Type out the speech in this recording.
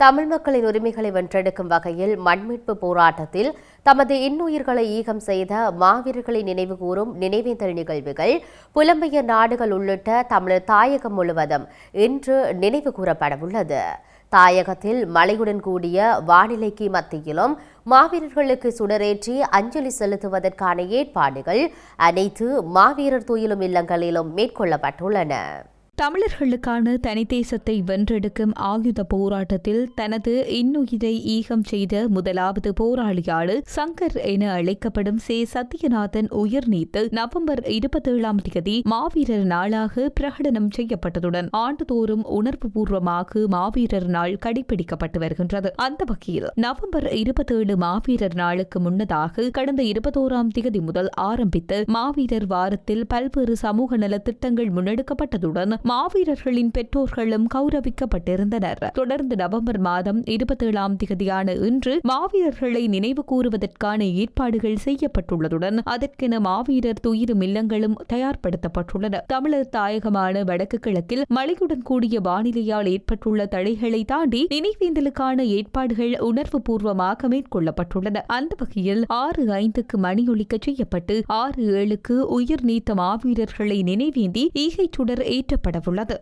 தமிழ் மக்களின் உரிமைகளை வென்றெடுக்கும் வகையில் மண்மீட்பு போராட்டத்தில் தமது இன்னுயிர்களை ஈகம் செய்த மாவீரர்களை நினைவுகூரும் நினைவேந்தல் நிகழ்வுகள் புலம்பெயர் நாடுகள் உள்ளிட்ட தமிழர் தாயகம் முழுவதும் இன்று நினைவு கூறப்படவுள்ளது. தாயகத்தில் மழையுடன் கூடிய வானிலைக்கு மத்தியிலும் மாவீரர்களுக்கு சுடரேற்றி அஞ்சலி செலுத்துவதற்கான ஏற்பாடுகள் அனைத்து மாவீரர் துயிலும் இல்லங்களிலும் மேற்கொள்ளப்பட்டுள்ளன. தமிழர்களுக்கான தனித்தேசத்தை வென்றெடுக்கும் ஆயுத போராட்டத்தில் தனது இன்னுயிரை ஈகம் செய்த முதலாவது போராளியான சங்கர் என அழைக்கப்படும் சத்யநாதன் உயிர் நீத்து நவம்பர் 27 மாவீரர் நாளாக பிரகடனம் செய்யப்பட்டதுடன் ஆண்டுதோறும் உணர்வுபூர்வமாக மாவீரர் நாள் கடைபிடிக்கப்பட்டு வருகின்றது. அந்த வகையில் நவம்பர் 27 மாவீரர் நாளுக்கு முன்னதாக கடந்த 21 முதல் ஆரம்பித்த மாவீரர் வாரத்தில் பல்வேறு சமூக நல திட்டங்கள் முன்னெடுக்கப்பட்டதுடன் மாவீரர்களின் பெற்றோர்களும் கௌரவிக்கப்பட்டிருந்தனர். தொடர்ந்து நவம்பர் மாதம் 27 இன்று மாவீரர்களை நினைவு கூறுவதற்கான ஏற்பாடுகள் செய்யப்பட்டுள்ளதுடன் அதற்கென மாவீரர் துயிலும் இல்லங்களும் தயார்படுத்தப்பட்டுள்ளன. தமிழர் தாயகமான வடக்கு கிழக்கில் மழையுடன் கூடிய வானிலையால் ஏற்பட்டுள்ள தடைகளை தாண்டி நினைவேந்தலுக்கான ஏற்பாடுகள் உணர்வு பூர்வமாக மேற்கொள்ளப்பட்டுள்ளன. அந்த வகையில் 6:05 மணியொலிக்க செய்யப்பட்டு 6:07 உயிர் நீத்த மாவீரர்களை நினைவேந்தி ஈகைச் சுடர் ஏற்றப்பட உள்ளது.